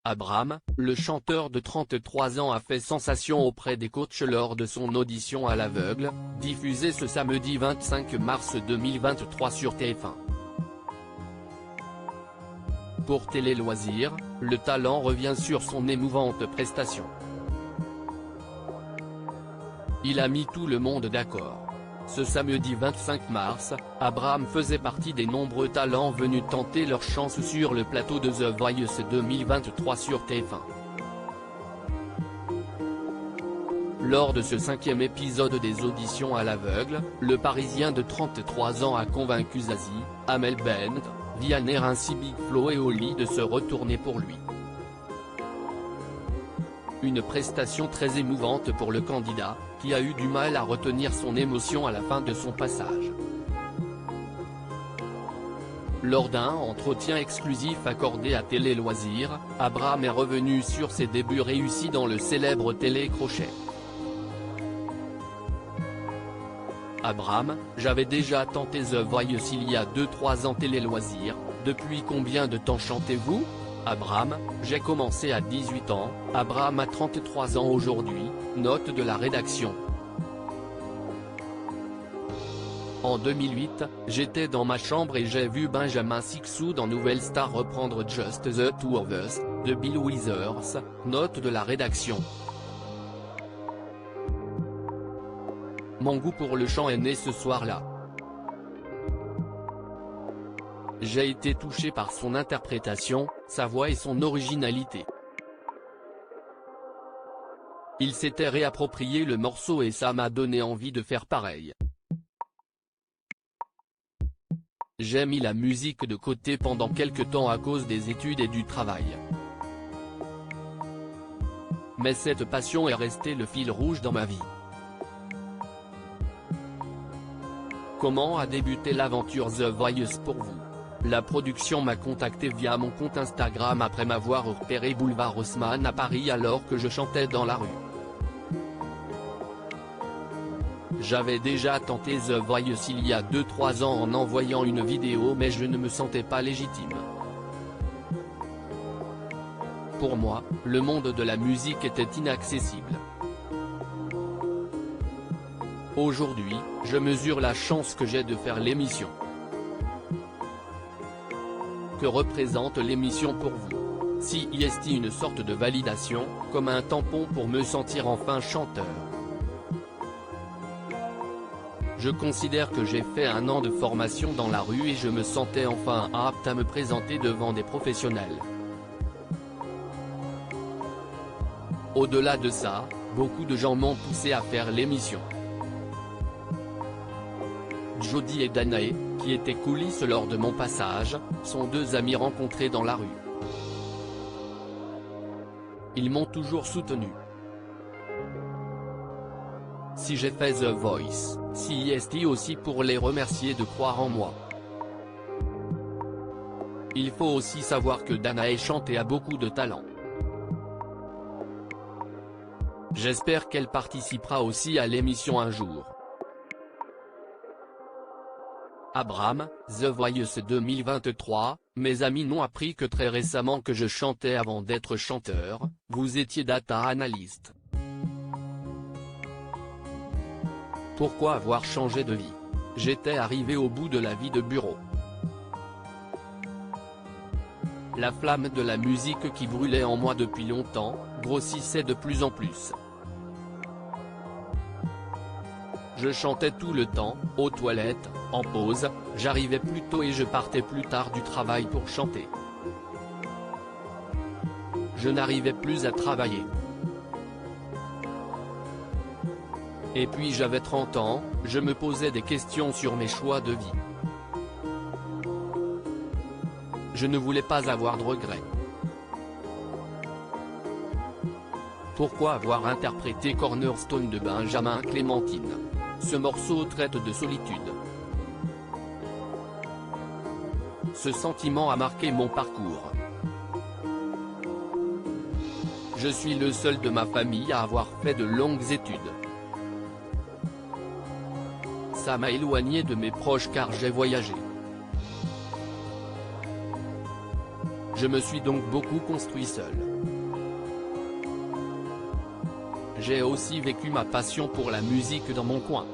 Abraham, le chanteur de 33 ans a fait sensation auprès des coachs lors de son audition à l'aveugle, diffusée ce samedi 25 mars 2023 sur TF1. Pour Télé Loisirs, le talent revient sur son émouvante prestation. Il a mis tout le monde d'accord. Ce samedi 25 mars, Abraham faisait partie des nombreux talents venus tenter leur chance sur le plateau de The Voice 2023 sur TF1. Lors de ce 5e épisode des auditions à l'aveugle, le Parisien de 33 ans a convaincu Zazie, Amel Bent, Vianney ainsi Big Flo et Oli de se retourner pour lui. Une prestation très émouvante pour le candidat, qui a eu du mal à retenir son émotion à la fin de son passage. Lors d'un entretien exclusif accordé à Télé Loisirs, Abraham est revenu sur ses débuts réussis dans le célèbre télé-crochet. Abraham, j'avais déjà tenté The Voice il y a 2-3 ans. Télé Loisirs, depuis combien de temps chantez-vous ? Abraham, j'ai commencé à 18 ans, Abraham a 33 ans aujourd'hui, note de la rédaction. En 2008, j'étais dans ma chambre et j'ai vu Benjamin Sixou dans Nouvelle Star reprendre Just the Two of Us, de Bill Withers, note de la rédaction. Mon goût pour le chant est né ce soir-là. J'ai été touché par son interprétation, sa voix et son originalité. Il s'était réapproprié le morceau et ça m'a donné envie de faire pareil. J'ai mis la musique de côté pendant quelque temps à cause des études et du travail. Mais cette passion est restée le fil rouge dans ma vie. Comment a débuté l'aventure The Voice pour vous ? La production m'a contacté via mon compte Instagram après m'avoir repéré boulevard Haussmann à Paris alors que je chantais dans la rue. J'avais déjà tenté The Voice il y a 2-3 ans en envoyant une vidéo mais je ne me sentais pas légitime. Pour moi, le monde de la musique était inaccessible. Aujourd'hui, je mesure la chance que j'ai de faire l'émission. Que représente l'émission pour vous? Si est une sorte de validation, comme un tampon pour me sentir enfin chanteur. Je considère que j'ai fait 1 an de formation dans la rue et je me sentais enfin apte à me présenter devant des professionnels. Au-delà de ça, beaucoup de gens m'ont poussé à faire l'émission. Jody et Danae, qui étaient coulisses lors de mon passage, sont 2 amis rencontrés dans la rue. Ils m'ont toujours soutenu. Si j'ai fait The Voice, si est aussi pour les remercier de croire en moi. Il faut aussi savoir que Danae chante et a beaucoup de talent. J'espère qu'elle participera aussi à l'émission un jour. Abraham, The Voice 2023, mes amis n'ont appris que très récemment que je chantais avant d'être chanteur, vous étiez data analyst. Pourquoi avoir changé de vie? J'étais arrivé au bout de la vie de bureau. La flamme de la musique qui brûlait en moi depuis longtemps, grossissait de plus en plus. Je chantais tout le temps, aux toilettes, en pause, j'arrivais plus tôt et je partais plus tard du travail pour chanter. Je n'arrivais plus à travailler. Et puis j'avais 30 ans, je me posais des questions sur mes choix de vie. Je ne voulais pas avoir de regrets. Pourquoi avoir interprété Cornerstone de Benjamin Clémentine? Ce morceau traite de solitude. Ce sentiment a marqué mon parcours. Je suis le seul de ma famille à avoir fait de longues études. Ça m'a éloigné de mes proches car j'ai voyagé. Je me suis donc beaucoup construit seul. j'ai aussi vécu ma passion pour la musique dans mon coin.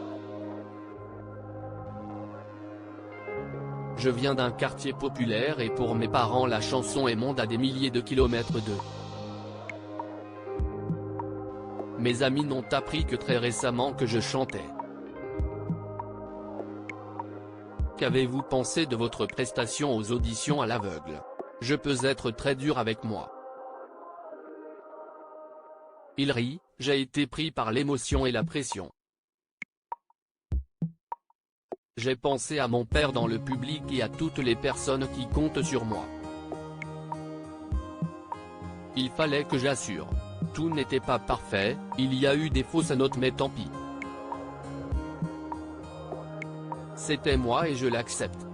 Je viens d'un quartier populaire et pour mes parents la chanson est monde à des milliers de kilomètres d'eux. Mes amis n'ont appris que très récemment que je chantais. Qu'avez-vous pensé de votre prestation aux auditions à l'aveugle? Je peux être très dur avec moi. Il rit, j'ai été pris par l'émotion et la pression. J'ai pensé à mon père dans le public et à toutes les personnes qui comptent sur moi. Il fallait que j'assure. Tout n'était pas parfait, il y a eu des fausses notes mais tant pis. C'était moi et je l'accepte.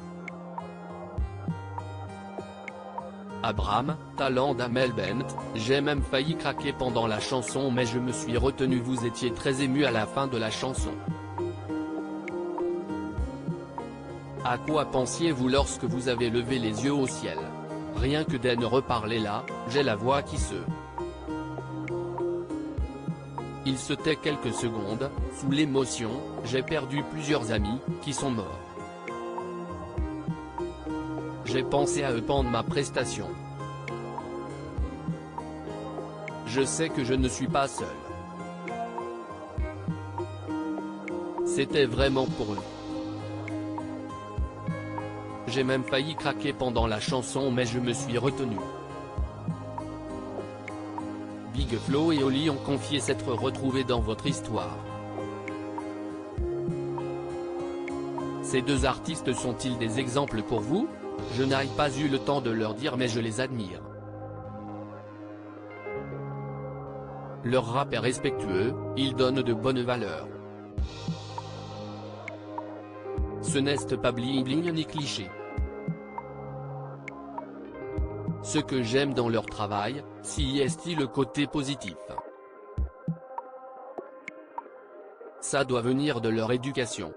Abraham, talent d'Amel Bent, j'ai même failli craquer pendant la chanson mais je me suis retenu. Vous étiez très ému à la fin de la chanson. À quoi pensiez-vous lorsque vous avez levé les yeux au ciel? Rien que d'en reparler là, j'ai la voix qui se... Il se tait quelques secondes, sous l'émotion, j'ai perdu plusieurs amis, qui sont morts. J'ai pensé à eux pendant ma prestation. Je sais que je ne suis pas seul. C'était vraiment pour eux. J'ai même failli craquer pendant la chanson mais je me suis retenu. Big Flo et Oli ont confié s'être retrouvés dans votre histoire. Ces deux artistes sont-ils des exemples pour vous? Je n'ai pas eu le temps de leur dire mais je les admire. Leur rap est respectueux, ils donnent de bonnes valeurs. Ce n'est pas bling bling ni cliché. Ce que j'aime dans leur travail, c'est le côté positif. Ça doit venir de leur éducation.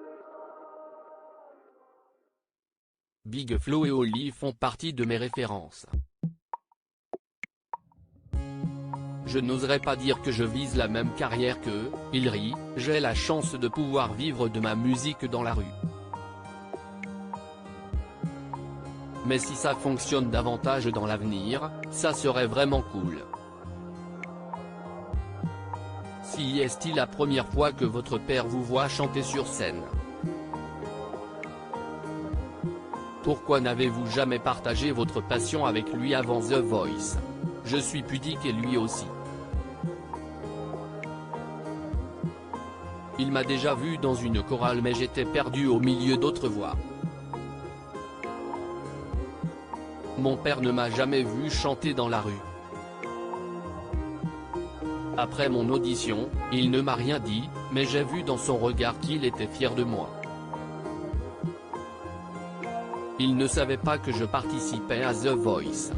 Big Flo et Oli font partie de mes références. Je n'oserais pas dire que je vise la même carrière qu'eux, il rit, j'ai la chance de pouvoir vivre de ma musique dans la rue. Mais si ça fonctionne davantage dans l'avenir, ça serait vraiment cool. Si est-il la première fois que votre père vous voit chanter sur scène? Pourquoi n'avez-vous jamais partagé votre passion avec lui avant The Voice? Je suis pudique et lui aussi. Il m'a déjà vu dans une chorale mais j'étais perdu au milieu d'autres voix. Mon père ne m'a jamais vu chanter dans la rue. Après mon audition, il ne m'a rien dit, mais j'ai vu dans son regard qu'il était fier de moi. Il ne savait pas que je participais à The Voice.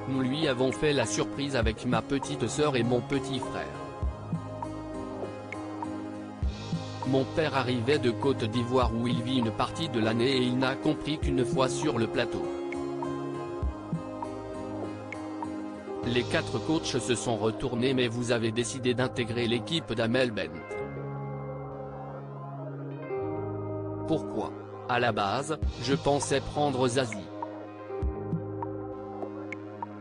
Nous lui avons fait la surprise avec ma petite sœur et mon petit frère. Mon père arrivait de Côte d'Ivoire où il vit une partie de l'année et il n'a compris qu'une fois sur le plateau. Les 4 coachs se sont retournés mais vous avez décidé d'intégrer l'équipe d'Amel Bent. Pourquoi? À la base, je pensais prendre Zazie.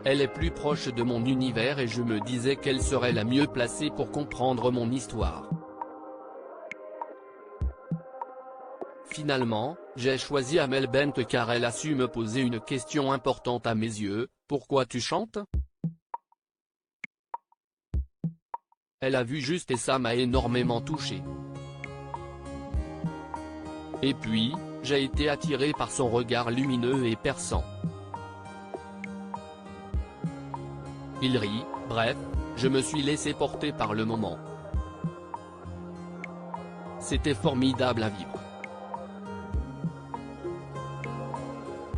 Elle est plus proche de mon univers et je me disais qu'elle serait la mieux placée pour comprendre mon histoire. Finalement, j'ai choisi Amel Bent car elle a su me poser une question importante à mes yeux, pourquoi tu chantes? Elle a vu juste et ça m'a énormément touché. Et puis, j'ai été attiré par son regard lumineux et perçant. Il rit, bref, je me suis laissé porter par le moment. C'était formidable à vivre.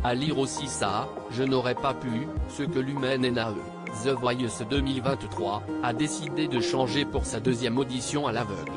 À lire aussi ça, je n'aurais pas pu, ce que l'humaine est The Voice 2023, a décidé de changer pour sa deuxième audition à l'aveugle.